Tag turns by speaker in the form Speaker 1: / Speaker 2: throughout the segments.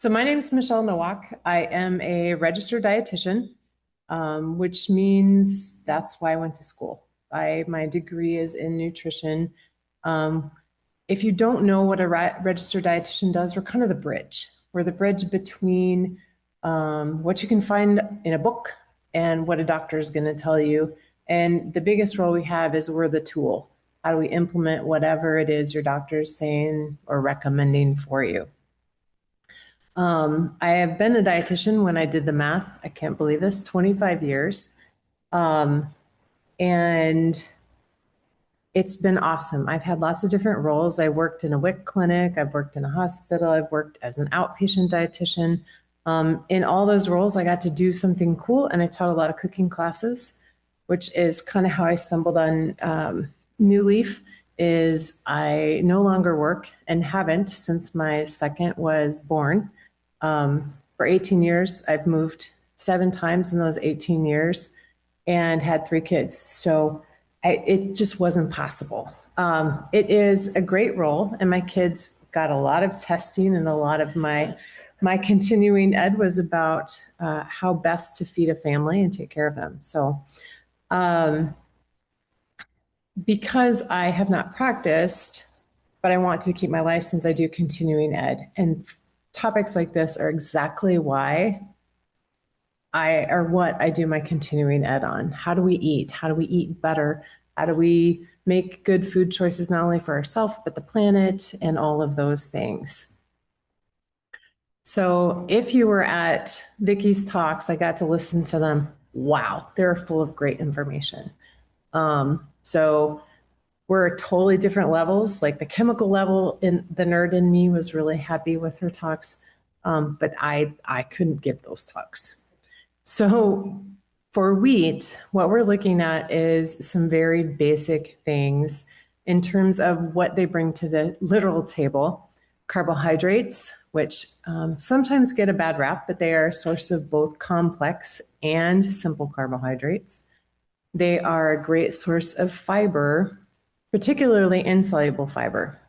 Speaker 1: So my name is Michelle Nowak. I am a registered dietitian, which means that's why I went to school. My degree is in nutrition. Um, if you don't know what a registered dietitian does, we're kind of the bridge. We're the bridge between what you can find in a book and what a doctor is going to tell you. And the biggest role we have is we're the tool. How do we implement whatever it is your doctor is saying or recommending for you? I have been a dietitian when I did the math. I can't believe this, 25 years. Um, and it's been awesome. I've had lots of different roles. I worked in a WIC clinic, I've worked in a hospital, I've worked as an outpatient dietitian. In all those roles, I got to do something cool, and I taught a lot of cooking classes, which is kind of how I stumbled on New Leaf. Is I no longer work and haven't since my second was born. For 18 years, I've moved 7 times in those 18 years and had 3 kids. So it just wasn't possible. It is a great role, and my kids got a lot of testing, and a lot of my continuing ed was about how best to feed a family and take care of them. So because I have not practiced, but I want to keep my license, I do continuing ed. And topics like this are exactly why what I do my continuing ed on. How do we eat? How do we eat better? How do we make good food choices, not only for ourselves, but the planet and all of those things? So if you were at Vicky's talks, I got to listen to them. Wow, they're full of great information. So we're totally different levels. Like the chemical level in the nerd in me was really happy with her talks, but I couldn't give those talks. So for wheat, what we're looking at is some very basic things in terms of what they bring to the literal table. Carbohydrates, which sometimes get a bad rap, but they are a source of both complex and simple carbohydrates. They are a great source of fiber, particularly insoluble fiber.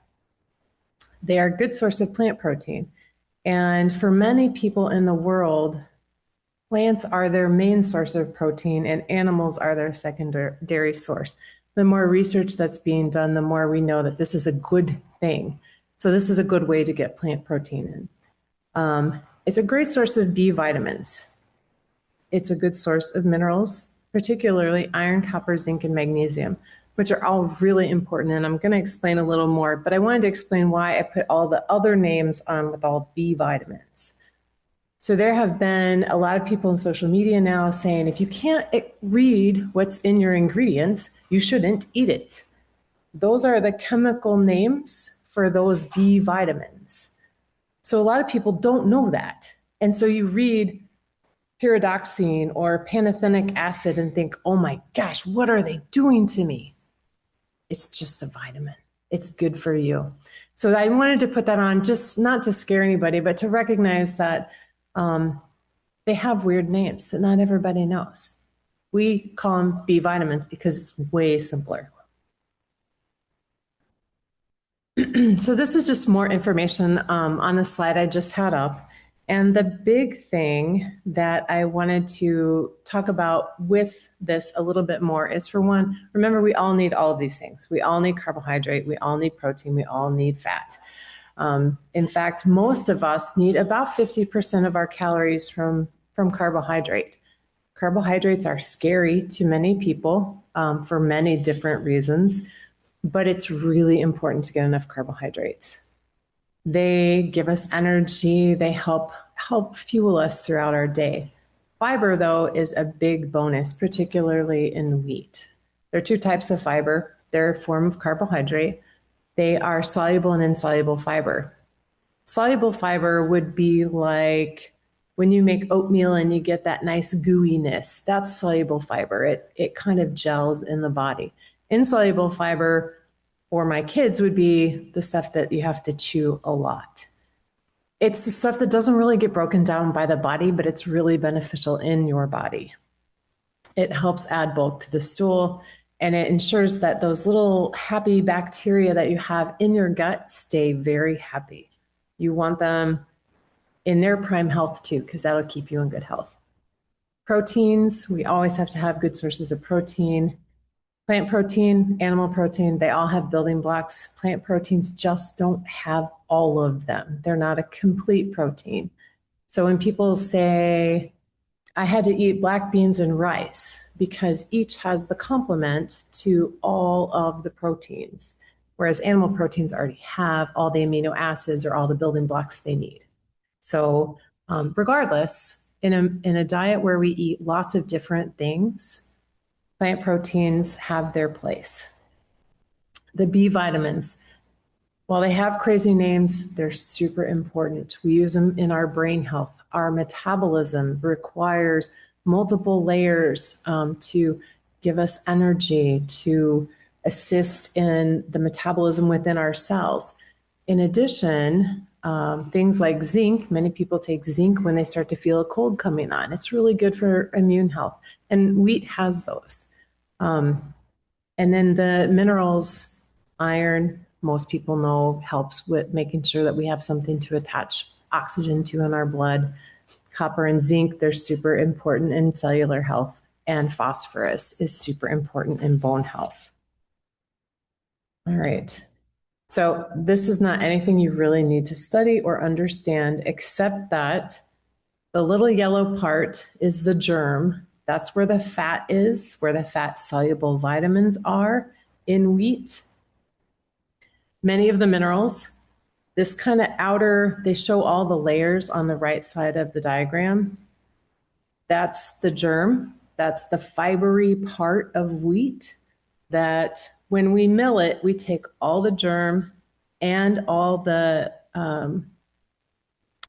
Speaker 1: They are a good source of plant protein. And for many people in the world, plants are their main source of protein and animals are their secondary source. The more research that's being done, the more we know that this is a good thing. So this is a good way to get plant protein in. It's a great source of B vitamins. It's a good source of minerals, particularly iron, copper, zinc, and magnesium, which are all really important. And I'm going to explain a little more, but I wanted to explain why I put all the other names on with all the B vitamins. So there have been a lot of people in social media now saying, if you can't read what's in your ingredients, you shouldn't eat it. Those are the chemical names for those B vitamins. So a lot of people don't know that. And so you read pyridoxine or pantothenic acid and think, oh my gosh, what are they doing to me? It's just a vitamin. It's good for you. So I wanted to put that on, just not to scare anybody, but to recognize that they have weird names that not everybody knows. We call them B vitamins because it's way simpler. So this is just more information on the slide I just had up. And the big thing that I wanted to talk about with this a little bit more is, for one, remember, we all need all of these things. We all need carbohydrate, we all need protein, we all need fat. In fact, most of us need about 50% of our calories from carbohydrate. Carbohydrates are scary to many people for many different reasons, but it's really important to get enough carbohydrates. They give us energy. They help fuel us throughout our day. Fiber, though, is a big bonus, particularly in wheat. There are 2 types of fiber. They're a form of carbohydrate. They are soluble and insoluble fiber. Soluble fiber would be like when you make oatmeal and you get that nice gooiness. That's soluble fiber. It kind of gels in the body. Insoluble fiber for my kids would be the stuff that you have to chew a lot. It's the stuff that doesn't really get broken down by the body, but it's really beneficial in your body. It helps add bulk to the stool, and it ensures that those little happy bacteria that you have in your gut stay very happy. You want them in their prime health too, because that'll keep you in good health. Proteins, we always have to have good sources of protein. Plant protein, animal protein, they all have building blocks. Plant proteins just don't have all of them. They're not a complete protein. So when people say, I had to eat black beans and rice because each has the complement to all of the proteins, whereas animal proteins already have all the amino acids or all the building blocks they need. So regardless, in a diet where we eat lots of different things, plant proteins have their place. The B vitamins, while they have crazy names, they're super important. We use them in our brain health. Our metabolism requires multiple layers to give us energy, to assist in the metabolism within our cells. In addition, things like zinc, many people take zinc when they start to feel a cold coming on. It's really good for immune health, and wheat has those. And then the minerals, iron, most people know helps with making sure that we have something to attach oxygen to in our blood. Copper and zinc, they're super important in cellular health, and phosphorus is super important in bone health. All right. So this is not anything you really need to study or understand, except that the little yellow part is the germ. That's where the fat is, where the fat soluble vitamins are in wheat. Many of the minerals, this kind of outer, they show all the layers on the right side of the diagram. That's the germ. That's the fibery part of wheat that when we mill it, we take all the germ and all the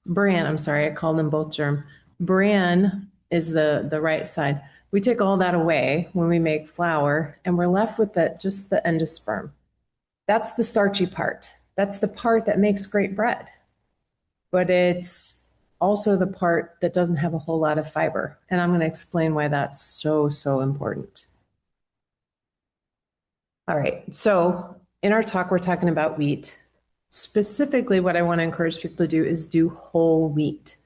Speaker 1: bran. I'm sorry, I call them both germ. Bran is the right side. We take all that away when we make flour, and we're left with just the endosperm. That's the starchy part. That's the part that makes great bread. But it's also the part that doesn't have a whole lot of fiber. And I'm going to explain why that's so, so important. All right. So in our talk, we're talking about wheat. Specifically, what I want to encourage people to do is do whole wheat.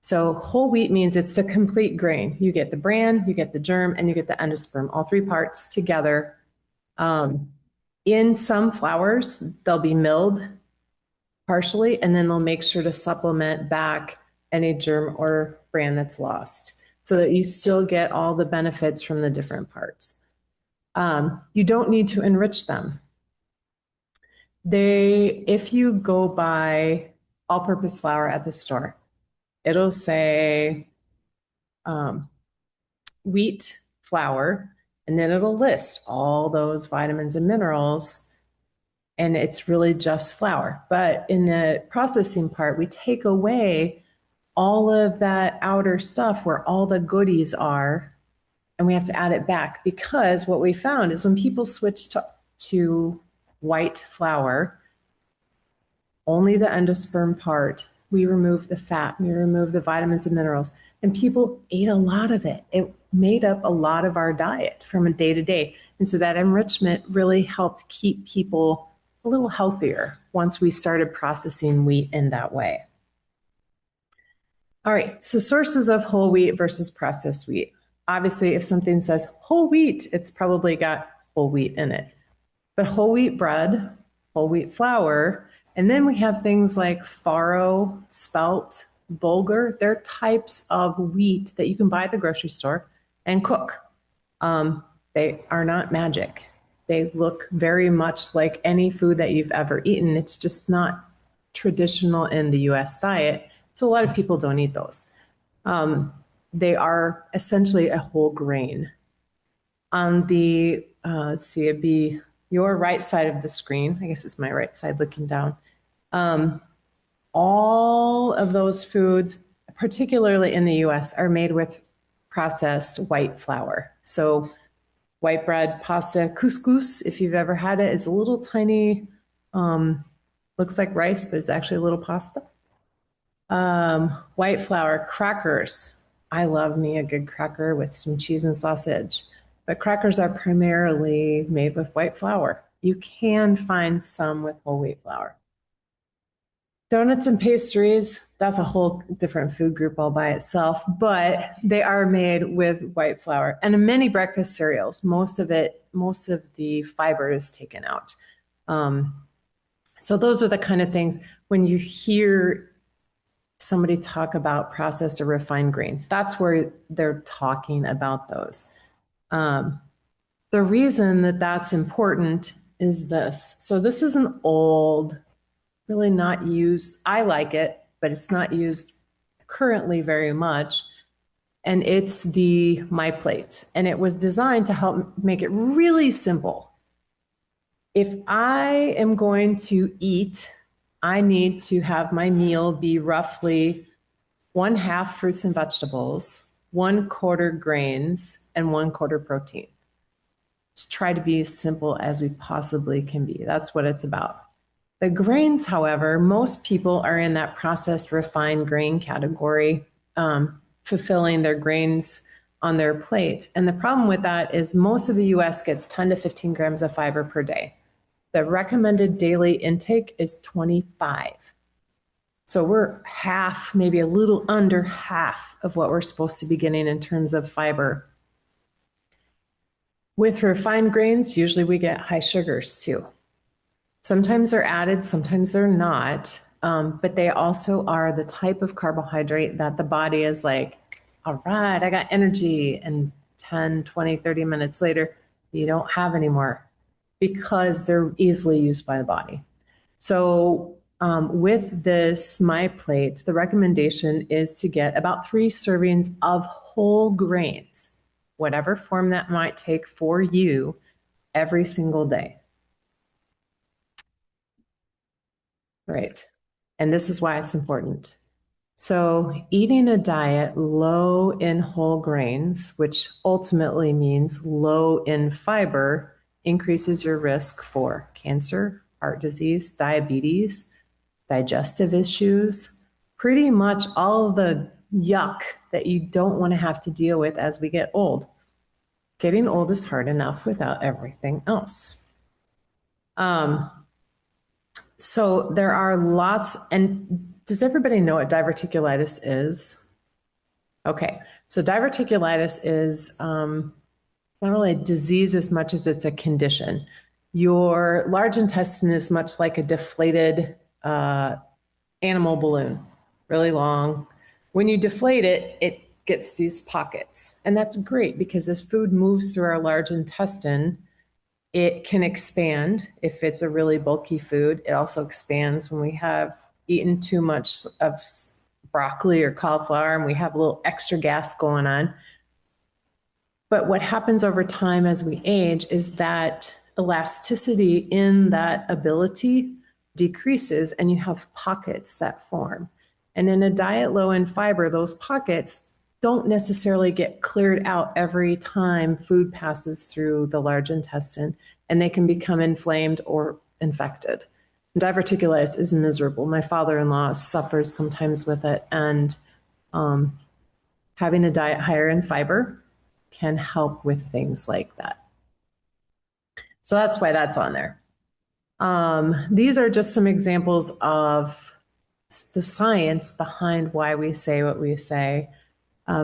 Speaker 1: So whole wheat means it's the complete grain. You get the bran, you get the germ, and you get the endosperm, all three parts together. In some flours, they'll be milled partially, and then they'll make sure to supplement back any germ or bran that's lost so that you still get all the benefits from the different parts. You don't need to enrich them. If you go buy all-purpose flour at the store, it'll say wheat flour, and then it'll list all those vitamins and minerals, and it's really just flour. But in the processing part, we take away all of that outer stuff where all the goodies are, and we have to add it back, because what we found is when people switch to white flour, only the endosperm part, we remove the fat, we remove the vitamins and minerals, and people ate a lot of it. It made up a lot of our diet from a day to day. And so that enrichment really helped keep people a little healthier once we started processing wheat in that way. All right, so sources of whole wheat versus processed wheat. Obviously, if something says whole wheat, it's probably got whole wheat in it. But whole wheat bread, whole wheat flour, and then we have things like farro, spelt, bulgur. They're types of wheat that you can buy at the grocery store and cook. They are not magic. They look very much like any food that you've ever eaten. It's just not traditional in the US diet. So a lot of people don't eat those. They are essentially a whole grain. On the, let's see, it'd be your right side of the screen. I guess it's my right side looking down. All of those foods, particularly in the US, are made with processed white flour. So white bread, pasta, couscous, if you've ever had it, is a little tiny, looks like rice, but it's actually a little pasta. White flour, crackers. I love me a good cracker with some cheese and sausage. But crackers are primarily made with white flour. You can find some with whole wheat flour. Donuts and pastries, that's a whole different food group all by itself, but they are made with white flour. And many breakfast cereals, most of the fiber is taken out. So those are the kind of things when you hear somebody talk about processed or refined grains, that's where they're talking about those. The reason that that's important is this. So this is an old, really not used. I like it, but it's not used currently very much. And it's the My Plate. And it was designed to help make it really simple. If I am going to eat, I need to have my meal be roughly 1/2 fruits and vegetables, 1/4 grains, and 1/4 protein. Just try to be as simple as we possibly can be. That's what it's about. The grains, however, most people are in that processed refined grain category, fulfilling their grains on their plate. And the problem with that is most of the US gets 10 to 15 grams of fiber per day. The recommended daily intake is 25. So we're half, maybe a little under half of what we're supposed to be getting in terms of fiber. With refined grains, usually we get high sugars too. Sometimes they're added, sometimes they're not, but they also are the type of carbohydrate that the body is like, all right, I got energy. And 10, 20, 30 minutes later, you don't have any more because they're easily used by the body. So with this My Plate, the recommendation is to get about 3 servings of whole grains, whatever form that might take for you, every single day. Right. And this is why it's important. So, eating a diet low in whole grains, which ultimately means low in fiber, increases your risk for cancer, heart disease, diabetes, digestive issues, pretty much all the yuck that you don't want to have to deal with as we get old. Getting old is hard enough without everything else. So there are lots, and does everybody know what diverticulitis is? Okay, so diverticulitis is it's not really a disease as much as it's a condition. Your large intestine is much like a deflated animal balloon, really long. When you deflate it, it gets these pockets. And that's great because as food moves through our large intestine, it can expand if it's a really bulky food. It also expands when we have eaten too much of broccoli or cauliflower and we have a little extra gas going on. But what happens over time as we age is that elasticity in that ability decreases and you have pockets that form. And in a diet low in fiber, those pockets don't necessarily get cleared out every time food passes through the large intestine, and they can become inflamed or infected. Diverticulitis is miserable. My father-in-law suffers sometimes with it, and having a diet higher in fiber can help with things like that. So that's why that's on there. These are just some examples of the science behind why we say what we say.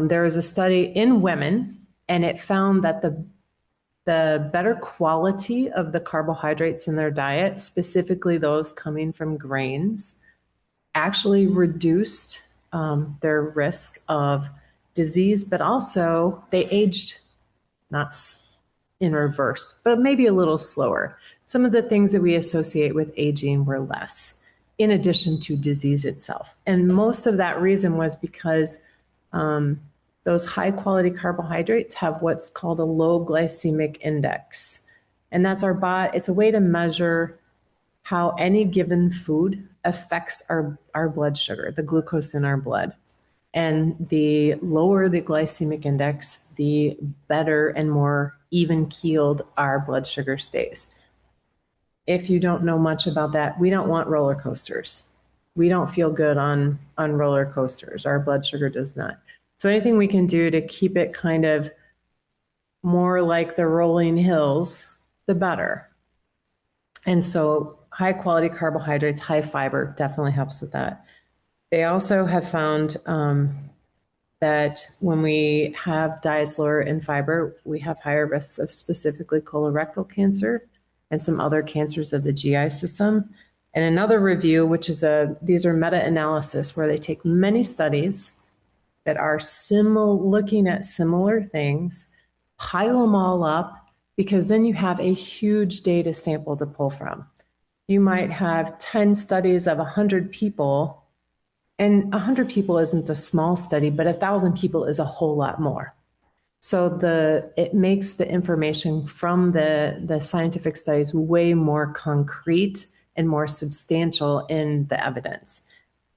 Speaker 1: There was a study in women, and it found that the better quality of the carbohydrates in their diet, specifically those coming from grains, actually reduced their risk of disease, but also they aged not in reverse, but maybe a little slower. Some of the things that we associate with aging were less, in addition to disease itself. And most of that reason was because those high quality carbohydrates have what's called a low glycemic index. And that's it's a way to measure how any given food affects our blood sugar, the glucose in our blood. And the lower the glycemic index, the better and more even keeled our blood sugar stays. If you don't know much about that, we don't want roller coasters. We don't feel good on roller coasters. Our blood sugar does not. So anything we can do to keep it kind of more like the rolling hills, the better. And so high quality carbohydrates, high fiber definitely helps with that. They also have found that when we have diets lower in fiber, we have higher risks of specifically colorectal cancer and some other cancers of the GI system. And another review, which is these are meta-analysis where they take many studies that are looking at similar things, pile them all up, because then you have a huge data sample to pull from. You might have 10 studies of 100 people, and 100 people isn't a small study, but 1,000 people is a whole lot more. So it makes the information from the scientific studies way more concrete and more substantial in the evidence.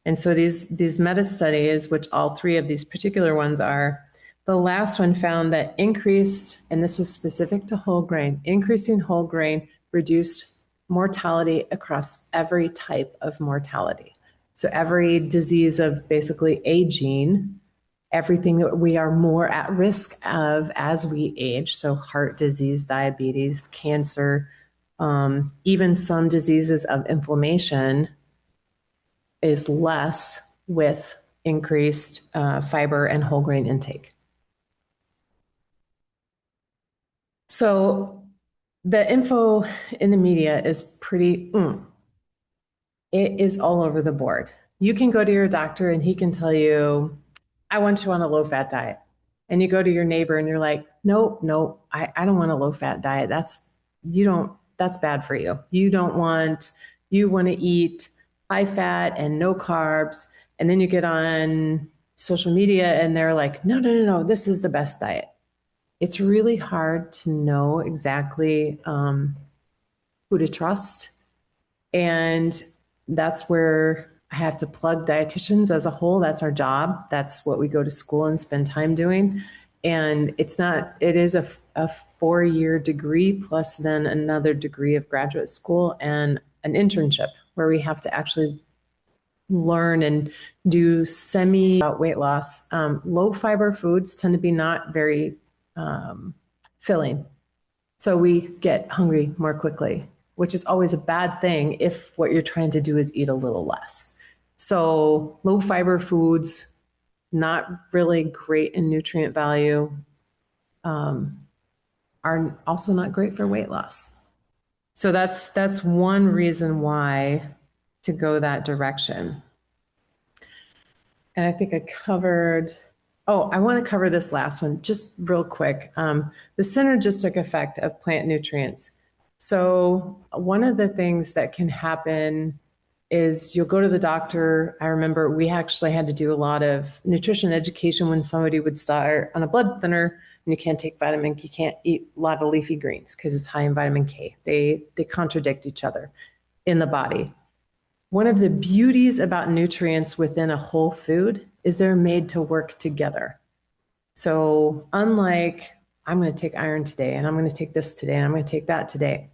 Speaker 1: And so these meta studies, which all three of these particular ones are, the last one found that increased, and this was specific to whole grain, increasing whole grain reduced mortality across every type of mortality. So every disease of basically aging, everything that we are more at risk of as we age, so heart disease, diabetes, cancer, even some diseases of inflammation, is less with increased fiber and whole grain intake. So the info in the media is pretty, it is all over the board. You can go to your doctor and he can tell you, I want you on a low fat diet. And you go to your neighbor and you're like, no, I don't want a low fat diet. That's bad for you. You want to eat high fat and no carbs. And then you get on social media and they're like, no, this is the best diet. It's really hard to know exactly who to trust. And that's where I have to plug dietitians as a whole. That's our job. That's what we go to school and spend time doing. And it is a 4-year degree plus then another degree of graduate school and an internship where we have to actually learn and do weight loss. Low fiber foods tend to be not very filling. So we get hungry more quickly, which is always a bad thing if what you're trying to do is eat a little less. So low fiber foods, not really great in nutrient value, are also not great for weight loss. So that's one reason why to go that direction. And I think I covered, I want to cover this last one just real quick. The synergistic effect of plant nutrients. So one of the things that can happen is you'll go to the doctor. I remember we actually had to do a lot of nutrition education when somebody would start on a blood thinner and you can't take vitamin, you can't eat a lot of leafy greens because it's high in vitamin K. They contradict each other in the body. One of the beauties about nutrients within a whole food is they're made to work together. So unlike I'm going to take iron today and I'm going to take this today and I'm going to take that today,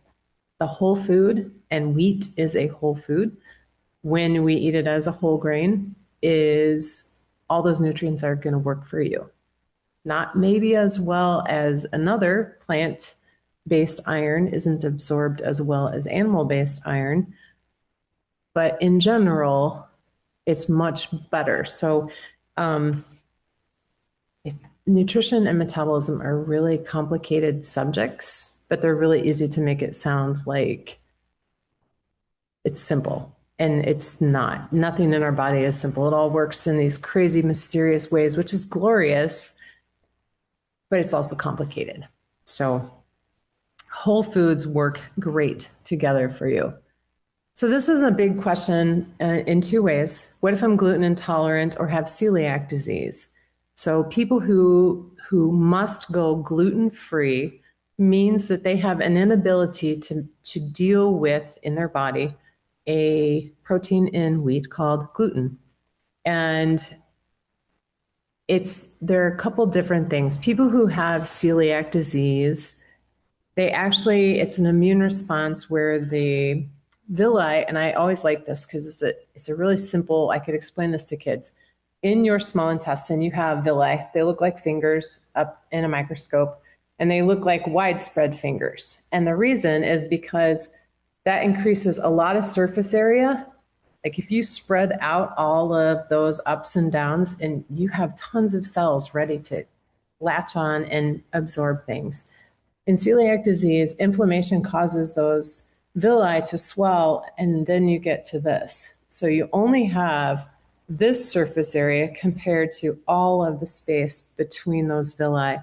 Speaker 1: the whole food, and wheat is a whole food, when we eat it as a whole grain, is all those nutrients are going to work for you. Not maybe as well as another plant-based iron isn't absorbed as well as animal-based iron, but in general, it's much better. So nutrition and metabolism are really complicated subjects, but they're really easy to make it sound like it's simple. And it's not. Nothing in our body is simple. It all works in these crazy, mysterious ways, which is glorious, but it's also complicated. So whole foods work great together for you. So this is a big question in two ways. What if I'm gluten intolerant or have celiac disease? So people who must go gluten-free means that they have an inability to deal with in their body a protein in wheat called gluten. And there are a couple different things. People who have celiac disease, it's an immune response where the villi, and I always like this because it's a really simple, I could explain this to kids. In your small intestine, you have villi. They look like fingers up in a microscope, and they look like widespread fingers. And the reason is because That increases a lot of surface area. Like if you spread out all of those ups and downs and you have tons of cells ready to latch on and absorb things. In celiac disease, inflammation causes those villi to swell, and then you get to this. So you only have this surface area compared to all of the space between those villi.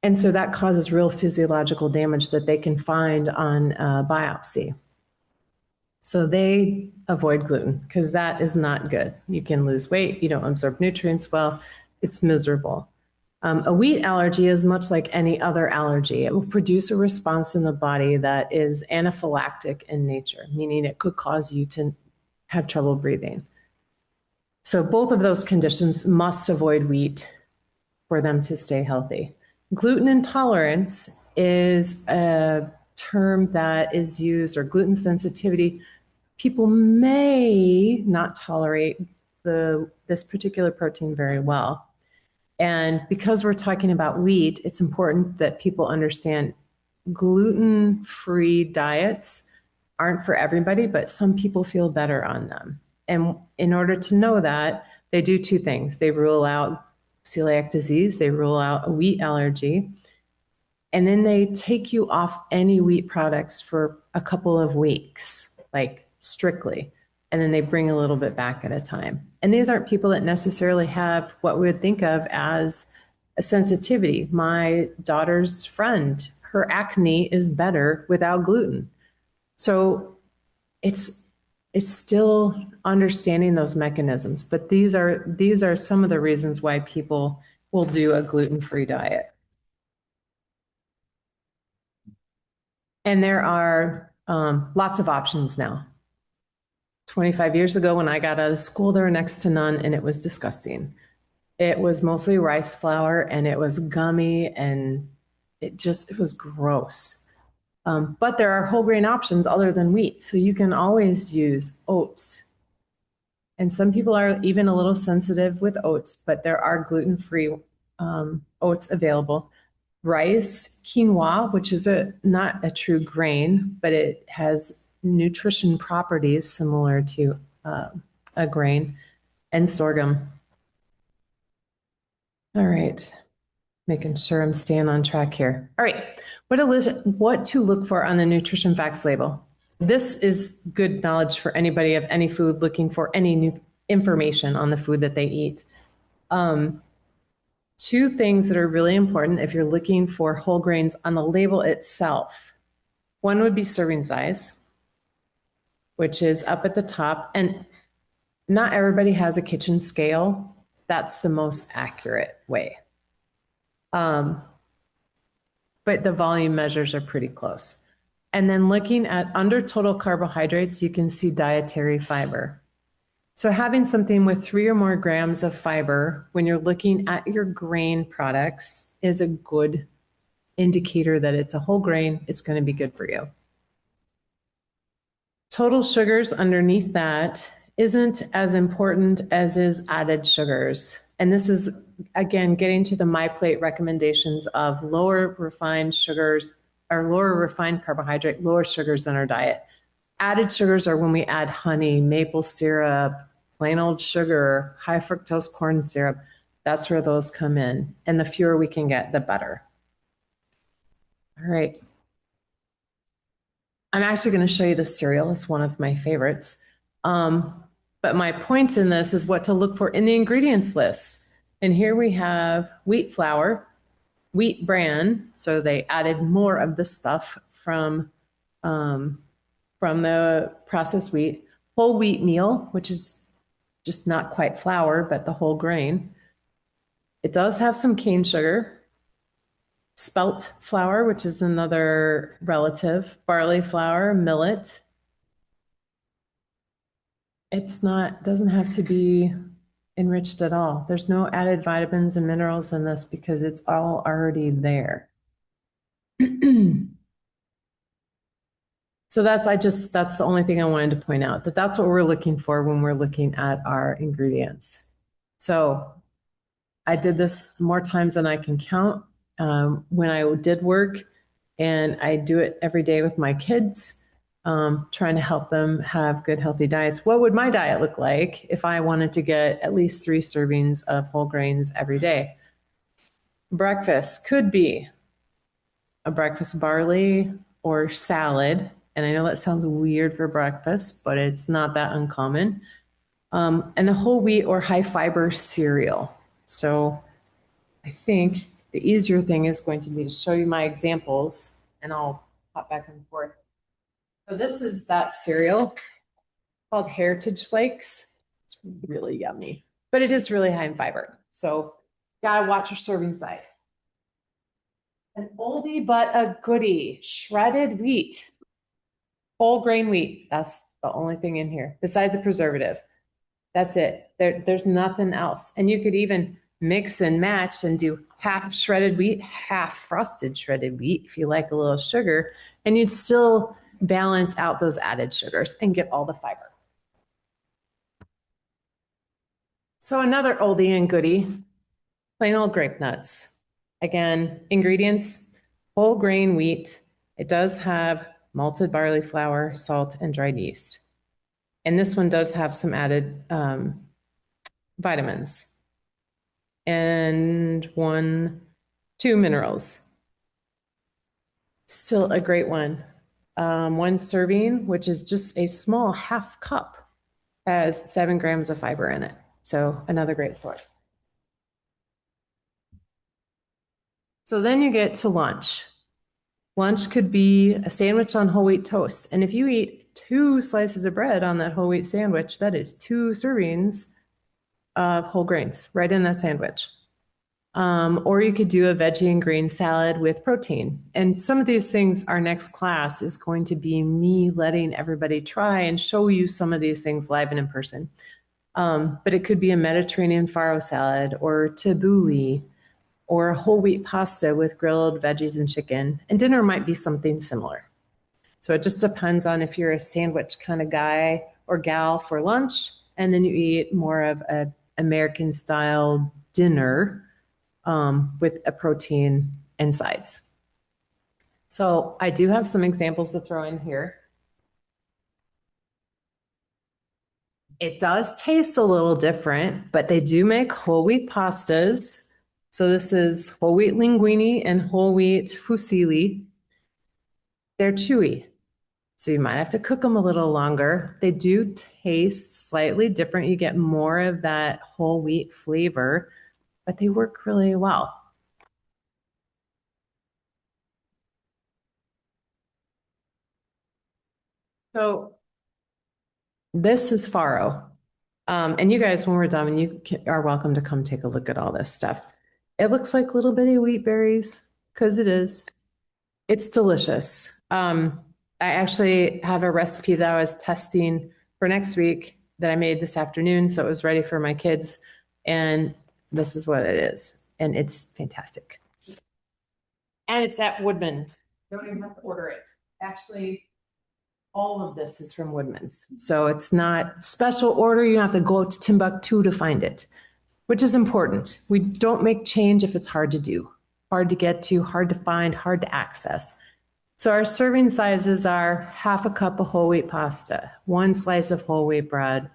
Speaker 1: And so that causes real physiological damage that they can find on biopsy. So they avoid gluten because that is not good. You can lose weight, you don't absorb nutrients well, it's miserable. A wheat allergy is much like any other allergy. It will produce a response in the body that is anaphylactic in nature, meaning it could cause you to have trouble breathing. So both of those conditions must avoid wheat for them to stay healthy. Gluten intolerance is a term that is used, or gluten sensitivity. People may not tolerate this particular protein very well. And because we're talking about wheat, it's important that people understand gluten-free diets aren't for everybody, but some people feel better on them. And in order to know that, they do two things. They rule out celiac disease, they rule out a wheat allergy, and then they take you off any wheat products for a couple of weeks, like strictly. And then they bring a little bit back at a time. And these aren't people that necessarily have what we would think of as a sensitivity. My daughter's friend, her acne is better without gluten. So it's still understanding those mechanisms, but these are some of the reasons why people will do a gluten-free diet. And there are lots of options now. 25 years ago, when I got out of school, there were next to none, and it was disgusting. It was mostly rice flour, and it was gummy, and it was gross. But there are whole grain options other than wheat. So you can always use oats. And some people are even a little sensitive with oats, but there are gluten-free oats available. Rice, quinoa, which is not a true grain, but it has nutrition properties similar to a grain, and sorghum. All right, making sure I'm staying on track here. All right, what to look for on the nutrition facts label. This is good knowledge for anybody of any food looking for any new information on the food that they eat. Two things that are really important if you're looking for whole grains on the label itself. One would be serving size, which is up at the top. And not everybody has a kitchen scale. That's the most accurate way. But the volume measures are pretty close. And then looking at under total carbohydrates, you can see dietary fiber. So having something with 3 or more grams of fiber when you're looking at your grain products is a good indicator that it's a whole grain, it's going to be good for you. Total sugars underneath that isn't as important as is added sugars. And this is, again, getting to the MyPlate recommendations of lower refined sugars or lower refined carbohydrate, lower sugars in our diet. Added sugars are when we add honey, maple syrup, plain old sugar, high fructose corn syrup. That's where those come in. And the fewer we can get, the better. All right. I'm actually going to show you this cereal. It's one of my favorites. But my point in this is what to look for in the ingredients list. And here we have wheat flour, wheat bran. So they added more of the stuff from the processed wheat, whole wheat meal, which is just not quite flour, but the whole grain. It does have some cane sugar, spelt flour, which is another relative, barley flour, millet. Doesn't have to be enriched at all. There's no added vitamins and minerals in this because it's all already there. So that's the only thing I wanted to point out, that's what we're looking for when we're looking at our ingredients. So I did this more times than I can count when I did work, and I do it every day with my kids. trying to help them have good, healthy diets. What would my diet look like if I wanted to get at least 3 servings of whole grains every day? Breakfast could be a breakfast barley or salad. And I know that sounds weird for breakfast, but it's not that uncommon. And a whole wheat or high fiber cereal. So I think the easier thing is going to be to show you my examples, and I'll hop back and forth. So this is that cereal called Heritage Flakes. It's really yummy, but it is really high in fiber. So gotta watch your serving size. An oldie but a goodie, shredded wheat, whole grain wheat. That's the only thing in here besides a preservative. That's it. There's nothing else. And you could even mix and match and do half shredded wheat, half frosted shredded wheat if you like a little sugar, and you'd still balance out those added sugars and get all the fiber. So another oldie and goodie, plain old grape nuts. Again, ingredients, whole grain wheat. It does have malted barley flour, salt, and dried yeast. And this one does have some added vitamins and 2 minerals. Still a great one. 1 serving, which is just a small half cup, has 7 grams of fiber in it. So another great source. So then you get to lunch. Lunch could be a sandwich on whole wheat toast. And if you eat 2 slices of bread on that whole wheat sandwich, that is 2 servings of whole grains right in that sandwich. Or you could do a veggie and green salad with protein. And some of these things, our next class is going to be me letting everybody try and show you some of these things live and in person. But it could be a Mediterranean farro salad or tabbouleh or a whole wheat pasta with grilled veggies and chicken. And dinner might be something similar. So it just depends on if you're a sandwich kind of guy or gal for lunch, and then you eat more of an American style dinner with a protein and sides. So I do have some examples to throw in here. It does taste a little different, but they do make whole wheat pastas. So this is whole wheat linguine and whole wheat fusilli. They're chewy, so you might have to cook them a little longer. They do taste slightly different. You get more of that whole wheat flavor, but they work really well. So this is farro. And you guys, when we're done, are welcome to come take a look at all this stuff. It looks like little bitty wheat berries, because it is. It's delicious. I actually have a recipe that I was testing for next week that I made this afternoon, so it was ready for my kids. And this is what it is. And it's fantastic. And it's at Woodman's. You don't even have to order it. Actually, all of this is from Woodman's. So it's not special order. You don't have to go to Timbuktu to find it, which is important. We don't make change if it's hard to do, hard to get to, hard to find, hard to access. So our serving sizes are half a cup of whole wheat pasta, 1 slice of whole wheat bread.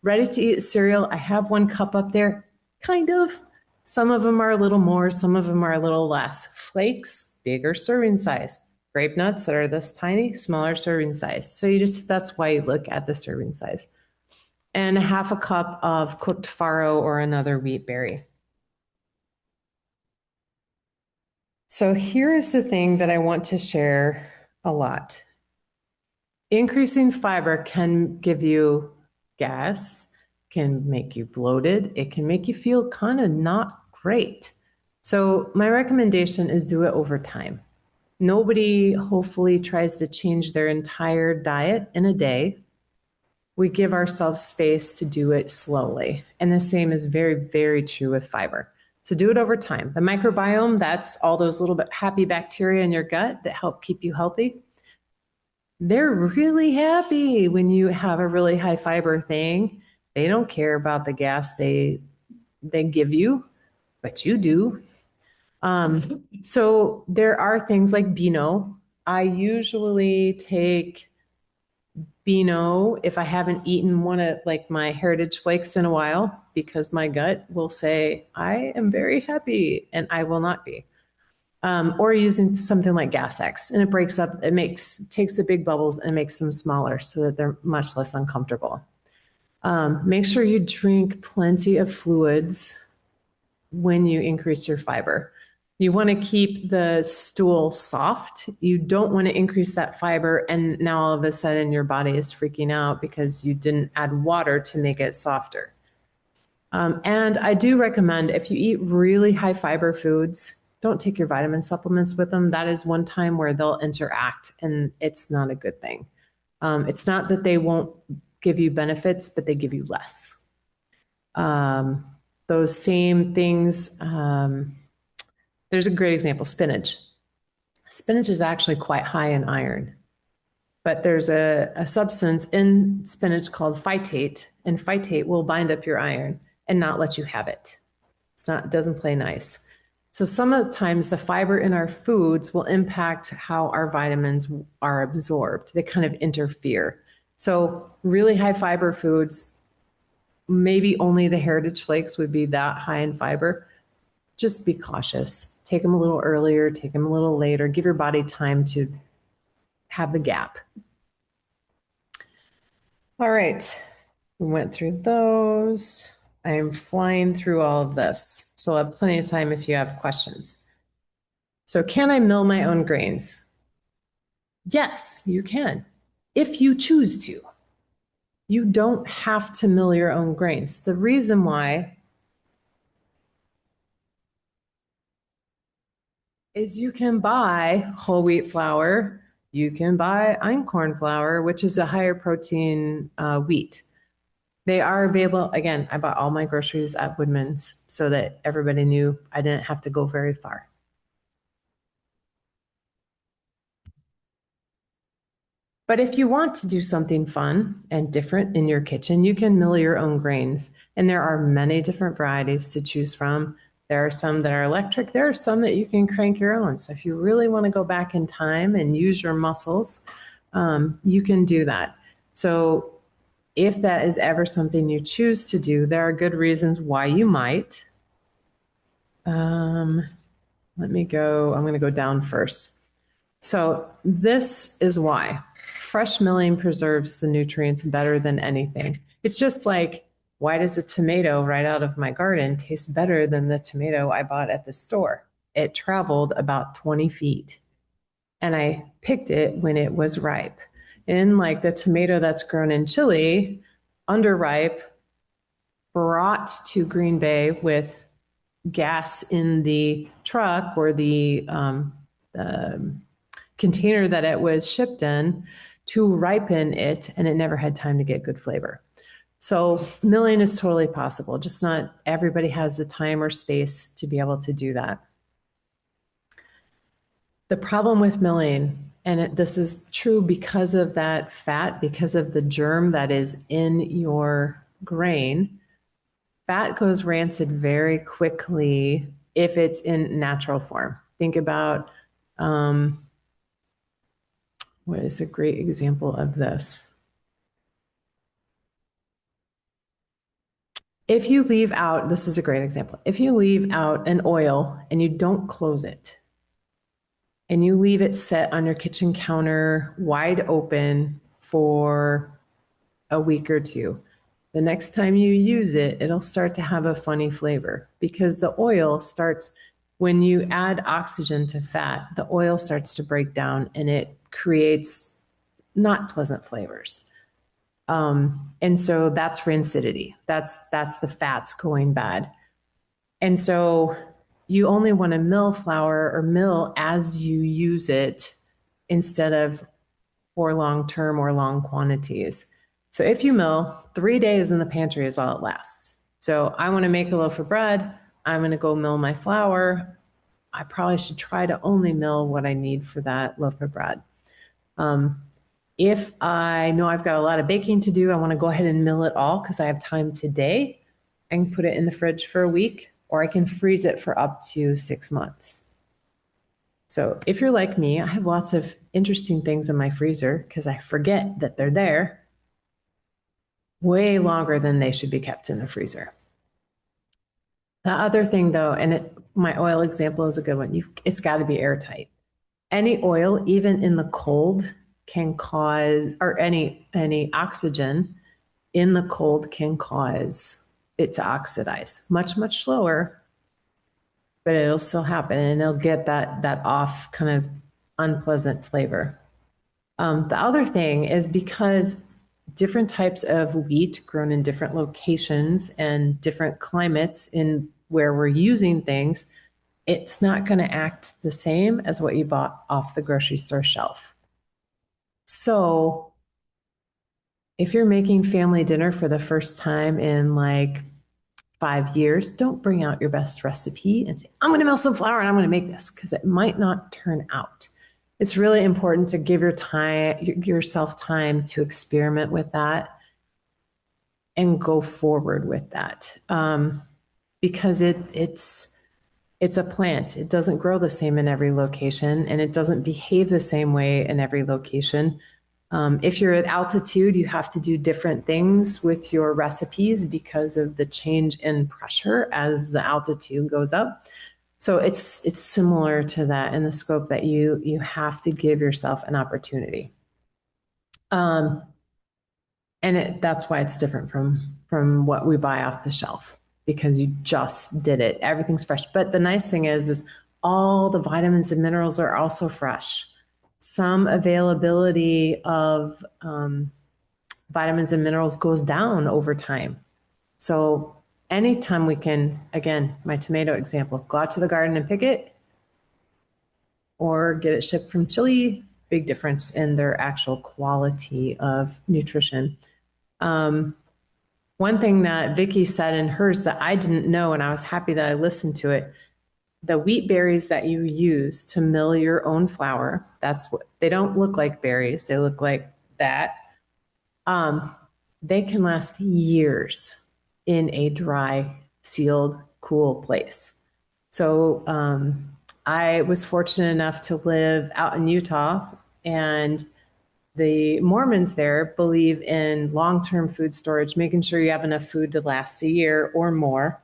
Speaker 1: Ready to eat cereal, I have 1 cup up there, kind of. Some of them are a little more, some of them are a little less. Flakes, bigger serving size. Grape nuts that are this tiny, smaller serving size. So that's why you look at the serving size. And half a cup of cooked farro or another wheat berry. So here is the thing that I want to share a lot. Increasing fiber can give you gas, can make you bloated, it can make you feel kind of not great. So my recommendation is do it over time. Nobody hopefully tries to change their entire diet in a day. We give ourselves space to do it slowly. And the same is very, very true with fiber. So do it over time. The microbiome, that's all those little bit happy bacteria in your gut that help keep you healthy. They're really happy when you have a really high fiber thing. They don't care about the gas they give you, but you do. So there are things like Beano I usually take Beano if I haven't eaten one of like my heritage flakes in a while, because my gut will say, I am very happy and I will not be. Or using something like Gas X, and it breaks up, takes the big bubbles and makes them smaller so that they're much less uncomfortable. Make sure you drink plenty of fluids when you increase your fiber. You want to keep the stool soft. You don't want to increase that fiber, and now all of a sudden your body is freaking out because you didn't add water to make it softer. And I do recommend, if you eat really high fiber foods, don't take your vitamin supplements with them. That is one time where they'll interact, and it's not a good thing. It's not that they won't give you benefits, but they give you less. Those same things, there's a great example, spinach. Spinach is actually quite high in iron, but there's a substance in spinach called phytate, and phytate will bind up your iron and not let you have it. It doesn't play nice. So sometimes the fiber in our foods will impact how our vitamins are absorbed. They kind of interfere. So really high fiber foods, maybe only the heritage flakes would be that high in fiber. Just be cautious. Take them a little earlier, take them a little later. Give your body time to have the gap. All right, we went through those. I am flying through all of this, so I'll have plenty of time if you have questions. So can I mill my own grains? Yes, you can, if you choose to. You don't have to mill your own grains. The reason why is you can buy whole wheat flour, you can buy einkorn flour, which is a higher protein wheat. They are available. Again, I bought all my groceries at Woodman's so that everybody knew I didn't have to go very far. But if you want to do something fun and different in your kitchen, you can mill your own grains. And there are many different varieties to choose from. There are some that are electric. There are some that you can crank your own. So if you really want to go back in time and use your muscles, you can do that. So if that is ever something you choose to do, there are good reasons why you might. Let me go. I'm going to go down first. So this is why. Fresh milling preserves the nutrients better than anything. It's just like, why does a tomato right out of my garden taste better than the tomato I bought at the store? It traveled about 20 feet, and I picked it when it was ripe. And like the tomato that's grown in Chile, underripe, brought to Green Bay with gas in the truck or the container that it was shipped in to ripen it, and it never had time to get good flavor. So milling is totally possible, just not everybody has the time or space to be able to do that. The problem with milling, and this is true because of that fat, because of the germ that is in your grain, fat goes rancid very quickly if it's in natural form. Think about, what is a great example of this? If you leave out, this is a great example. If you leave out an oil and you don't close it, and you leave it set on your kitchen counter wide open for a week or two, the next time you use it, it'll start to have a funny flavor because the oil starts, when you add oxygen to fat, the oil starts to break down and it creates not pleasant flavors. And so that's rancidity. That's the fats going bad. And so you only want to mill flour or mill as you use it instead of for long term or long quantities. So if you mill, 3 days in the pantry is all it lasts. So I want to make a loaf of bread. I'm going to go mill my flour. I probably should try to only mill what I need for that loaf of bread. If I know I've got a lot of baking to do, I want to go ahead and mill it all because I have time today. I can put it in the fridge for a week, or I can freeze it for up to 6 months. So if you're like me, I have lots of interesting things in my freezer because I forget that they're there way longer than they should be kept in the freezer. The other thing though, my oil example is a good one. It's got to be airtight. Any oil, even in the cold, can cause, or any oxygen in the cold can cause it to oxidize much slower, but it'll still happen and it'll get that off kind of unpleasant flavor. The other thing is because different types of wheat grown in different locations and different climates in where we're using things, it's not going to act the same as what you bought off the grocery store shelf. So if you're making family dinner for the first time in like 5 years, don't bring out your best recipe and say, I'm going to melt some flour and I'm going to make this, because it might not turn out. It's really important to give yourself time to experiment with that and go forward with that, because it's a plant. It doesn't grow the same in every location, and it doesn't behave the same way in every location. If you're at altitude, you have to do different things with your recipes because of the change in pressure as the altitude goes up. So it's similar to that in the scope that you have to give yourself an opportunity. That's why it's different from what we buy off the shelf, because you just did it. Everything's fresh. But the nice thing is all the vitamins and minerals are also fresh. Some availability of vitamins and minerals goes down over time. So anytime we can, again, my tomato example, go out to the garden and pick it or get it shipped from Chile, big difference in their actual quality of nutrition. One thing that Vicky said in hers that I didn't know, and I was happy that I listened to it, the wheat berries that you use to mill your own flour, that's what they don't look like berries, they look like that. They can last years in a dry, sealed, cool place. So I was fortunate enough to live out in Utah, and the Mormons there believe in long-term food storage, making sure you have enough food to last a year or more.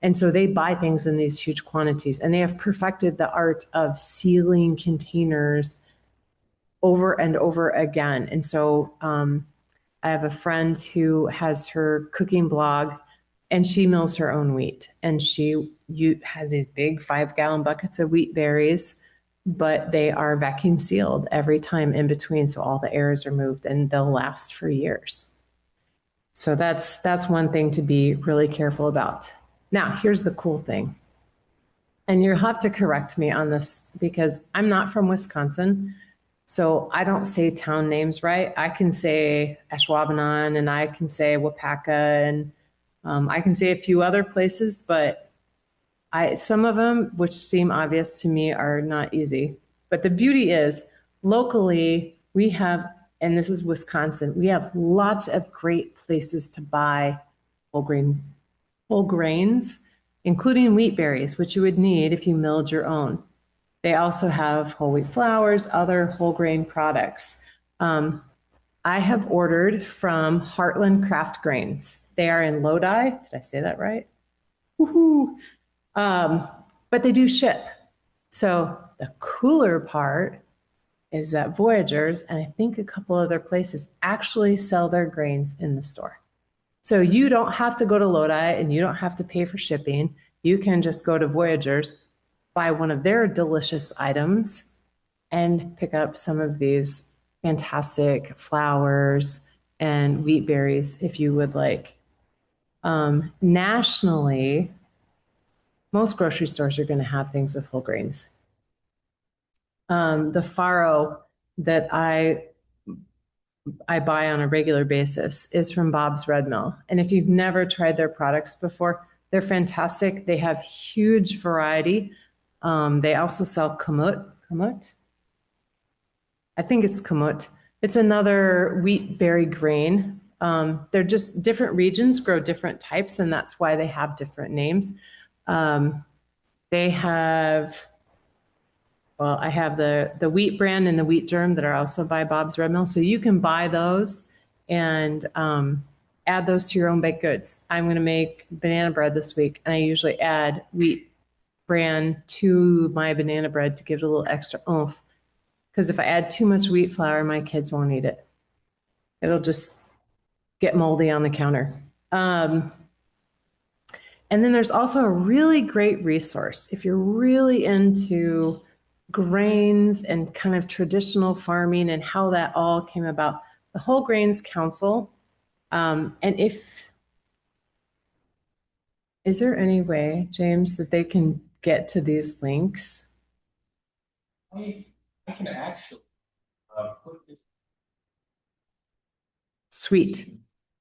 Speaker 1: And so they buy things in these huge quantities, and they have perfected the art of sealing containers over and over again. And so I have a friend who has her cooking blog, and she mills her own wheat, and has these big 5-gallon buckets of wheat berries, but they are vacuum sealed every time in between, so all the air is removed, and they'll last for years. So that's one thing to be really careful about. Now, here's the cool thing, and you'll have to correct me on this because I'm not from Wisconsin. So I don't say town names right. I can say Ashwaubenon, and I can say Wapaka, and I can say a few other places, but some of them, which seem obvious to me, are not easy. But the beauty is, locally, we have, and this is Wisconsin, we have lots of great places to buy whole grains, including wheat berries, which you would need if you milled your own. They also have whole wheat flours, other whole grain products. I have ordered from Heartland Craft Grains. They are in Lodi. Did I say that right? Woohoo! But they do ship. So the cooler part is that Voyagers, and I think a couple other places, actually sell their grains in the store. So you don't have to go to Lodi and you don't have to pay for shipping. You can just go to Voyagers, buy one of their delicious items, and pick up some of these fantastic flours and wheat berries if you would like. Nationally, most grocery stores are going to have things with whole grains. The farro that I buy on a regular basis is from Bob's Red Mill. And if you've never tried their products before, they're fantastic. They have huge variety. They also sell kamut. Kamut? I think it's kamut. It's another wheat berry grain. They're just different regions grow different types, and that's why they have different names. They have Well, I have the wheat bran and the wheat germ that are also by Bob's Red Mill. So you can buy those and add those to your own baked goods. I'm going to make banana bread this week, and I usually add wheat bran to my banana bread to give it a little extra oomph. Because if I add too much wheat flour, my kids won't eat it. It'll just get moldy on the counter. And then there's also a really great resource if you're really into grains and kind of traditional farming and how that all came about. The Whole Grains Council. And is there any way, James, that they can get to these links?
Speaker 2: I can actually put this.
Speaker 1: Sweet.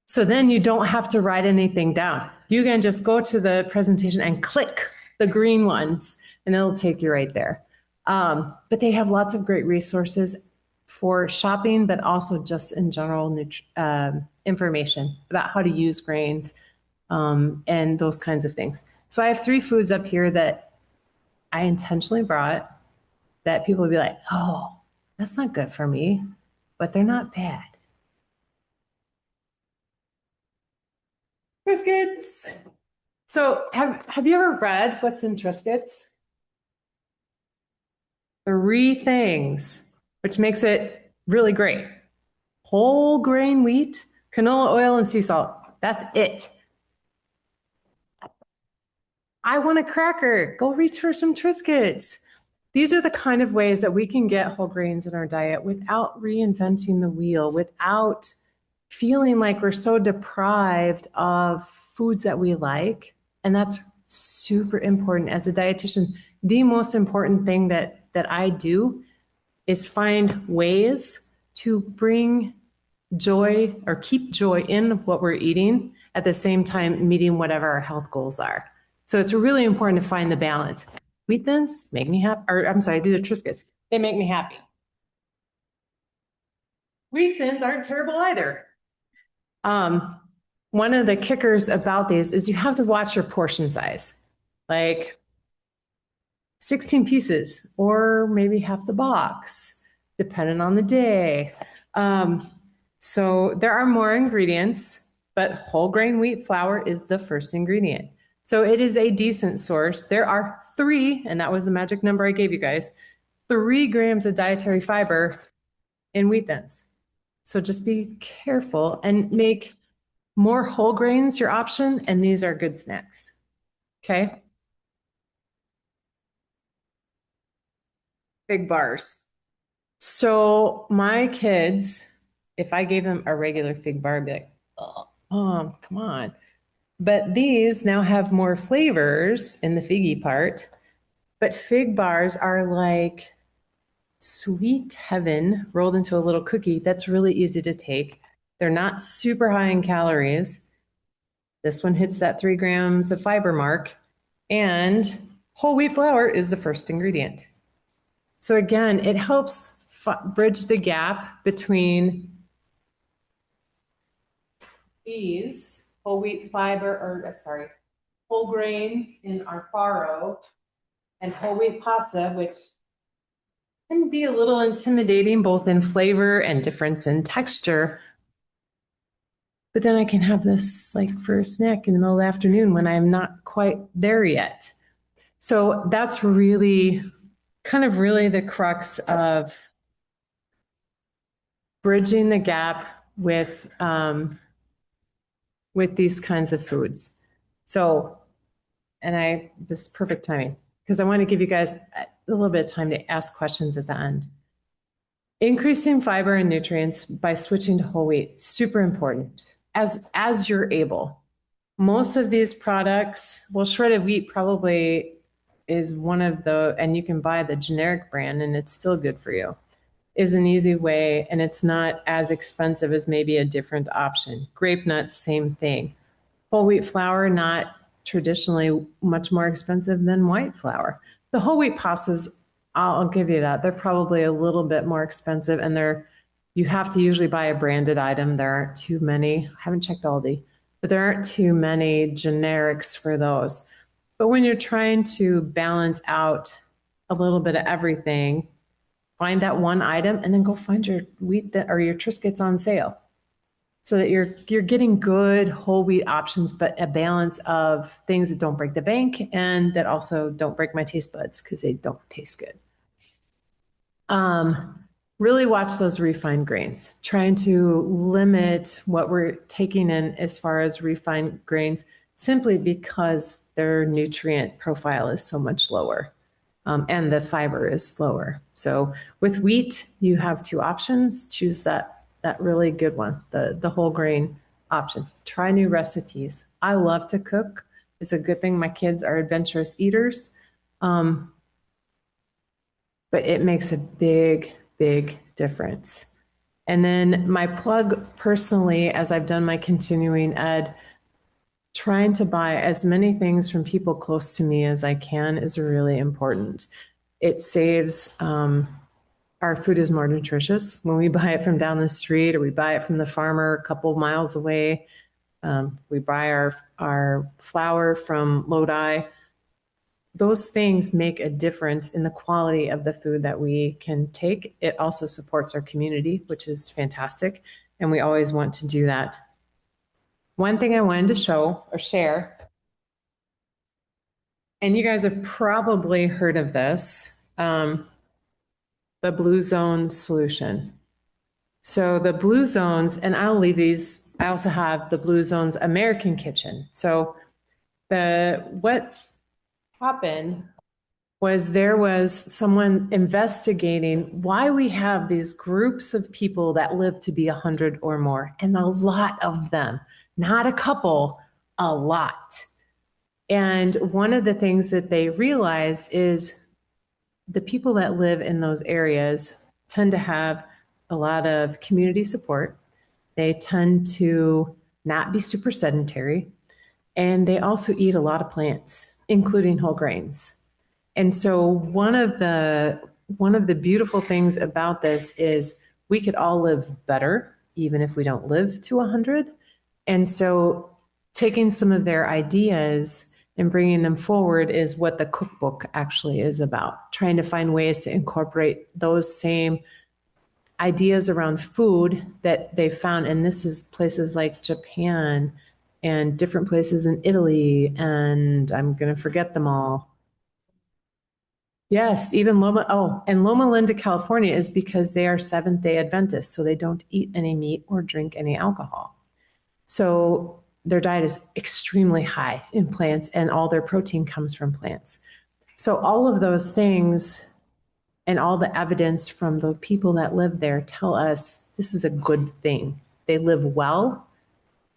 Speaker 1: So then you don't have to write anything down. You can just go to the presentation and click the green ones, and it'll take you right there. But they have lots of great resources for shopping, but also just in general information about how to use grains and those kinds of things. So I have 3 foods up here that I intentionally brought that people would be like, oh, that's not good for me, but they're not bad. Triscuits. So have you ever read what's in Triscuits? 3 things, which makes it really great. Whole grain wheat, canola oil, and sea salt. That's it. I want a cracker. Go reach for some Triscuits. These are the kind of ways that we can get whole grains in our diet without reinventing the wheel, without feeling like we're so deprived of foods that we like. And that's super important as a dietitian. The most important thing that I do is find ways to bring joy or keep joy in what we're eating at the same time meeting whatever our health goals are. So it's really important to find the balance. Wheat thins make me happy, or I'm sorry, these are Triscuits. They make me happy. Wheat thins aren't terrible either. One of the kickers about these is you have to watch your portion size, like 16 pieces or maybe half the box, depending on the day. So there are more ingredients, but whole grain wheat flour is the first ingredient. So it is a decent source. There are 3, and that was the magic number I gave you guys, 3 grams of dietary fiber in wheat thins. So just be careful and make more whole grains your option, and these are good snacks. Okay. Big bars. So my kids, if I gave them a regular fig bar, I'd be like, oh, Mom, come on. But these now have more flavors in the figgy part. But fig bars are like sweet heaven rolled into a little cookie that's really easy to take. They're not super high in calories. This one hits that 3 grams of fiber mark, and whole wheat flour is the first ingredient. So again, it helps bridge the gap between these whole wheat fiber, or sorry, whole grains in our farro and whole wheat pasta, which can be a little intimidating both in flavor and difference in texture. But then I can have this like for a snack in the middle of the afternoon when I'm not quite there yet. So that's really really the crux of bridging the gap with these kinds of foods. So, and this is perfect timing because I want to give you guys a little bit of time to ask questions at the end. Increasing fiber and nutrients by switching to whole wheat, super important as you're able. Most of these products, well, shredded wheat probably is one of the, and you can buy the generic brand and it's still good for you, is an easy way, and it's not as expensive as maybe a different option. Grape nuts, same thing. Whole wheat flour, not traditionally much more expensive than white flour. The whole wheat pastas, I'll give you that. They're probably a little bit more expensive, and you have to usually buy a branded item. There aren't too many. I haven't checked Aldi, but there aren't too many generics for those. But when you're trying to balance out a little bit of everything, find that one item, and then go find your wheat that or your Triscuits on sale, so that you're getting good whole wheat options, but a balance of things that don't break the bank and that also don't break my taste buds because they don't taste good. Really watch those refined grains, trying to limit what we're taking in as far as refined grains, simply because their nutrient profile is so much lower, and the fiber is lower. So with wheat, you have two options. Choose that really good one, the whole grain option. Try new recipes. I love to cook. It's a good thing my kids are adventurous eaters. But it makes a big, big difference. And then my plug personally, as I've done my continuing ed, trying to buy as many things from people close to me as I can is really important. It saves, our food is more nutritious when we buy it from down the street or we buy it from the farmer a couple miles away. We buy our flour from Lodi. Those things make a difference in the quality of the food that we can take. It also supports our community, which is fantastic. And we always want to do that. One thing I wanted to show or share, and you guys have probably heard of this, the Blue Zone solution. So the Blue Zones, and I'll leave these, I also have the Blue Zones American Kitchen. So what happened was there was someone investigating why we have these groups of people that live to be 100 or more, and a lot of them, not a couple, a lot. And one of the things that they realized is the people that live in those areas tend to have a lot of community support. They tend to not be super sedentary, and they also eat a lot of plants, including whole grains. And so one of the beautiful things about this is we could all live better even if we don't live to 100. And so taking some of their ideas and bringing them forward is what the cookbook actually is about, trying to find ways to incorporate those same ideas around food that they found. And this is places like Japan and different places in Italy, and I'm going to forget them all. Yes, even Loma Linda, California is because they are Seventh-day Adventists, so they don't eat any meat or drink any alcohol. So their diet is extremely high in plants, and all their protein comes from plants. So all of those things and all the evidence from the people that live there tell us this is a good thing. They live well,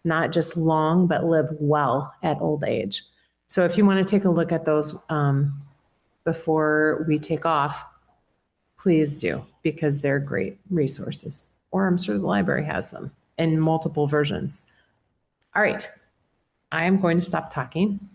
Speaker 1: not just long, but live well at old age. So if you want to take a look at those, before we take off, please do, because they're great resources. Or I'm sure the library has them in multiple versions. All right, I am going to stop talking